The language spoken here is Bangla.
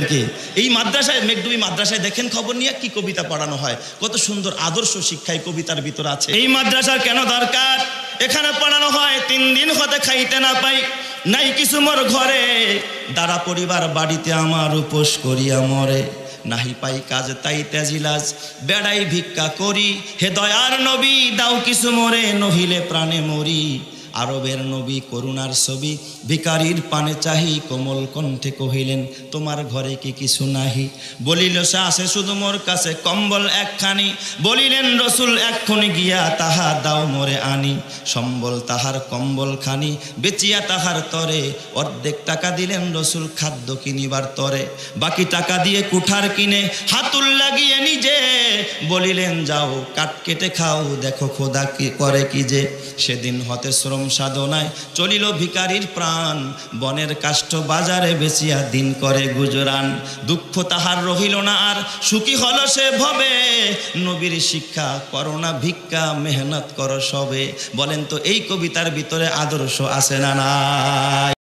কি এই মাদ্রাসায় মেঘডুবি মাদ্রাসায় দেখেন খবর নিয়ে কি কবিতা পড়ানো হয়, কত সুন্দর আদর্শ শিক্ষায় কবিতার ভিতর আছে। এই মাদ্রাসার কেন দরকার? এখানে পড়ানো হয় 3 দিন হতে খাইতে না পাই, নাই কিছু মোর ঘরে, দাঁড়া পরিবার বাড়িতে আমার উপোস করিয়া মরে, নাহি পাই কাজ তাই তেজিলাজ বেড়াই ভিক্ষা করি, হে দয়ার নবী দাও কিছু মোরে, নহিলে প্রাণে মরি। আরবের নবী করুণার ছবি, ভিকারির পানে চাহি, কোমল কণ্ঠে কহিলেন তোমার ঘরে কি কিছু নাহি? বলিল সে আছে শুধু মোর কাছে কম্বল একখানি, বলিলেন রসুল এক্ষুনি গিয়া তাহা দাও মোরে আনি। সম্বল তাহার কম্বল খানি বেচিয়া তাহার তরে, অর্ধেক টাকা দিলেন রসুল খাদ্য কিনিবার তরে, বাকি টাকা দিয়ে কুঠার কিনে হাতুল লাগিয়ে নিজে, বলিলেন যাও কাঠ কেটে খাও দেখো খোদা কি করে কি যে। সেদিন হতে শ্রম সাধনায় চলিল ভিকারির প্রাণ, বনের কাষ্ঠ বাজারে বেচিয়া দিন করে গুজরান। দুঃখ তাহার রহিল না আর সুখী হলো সে ভবে, নবীর শিক্ষা করোনা ভিক্ষা মেহনত করো সবে। বলেন তো এই কবিতার ভিতরে আদর্শ আছে না নাই?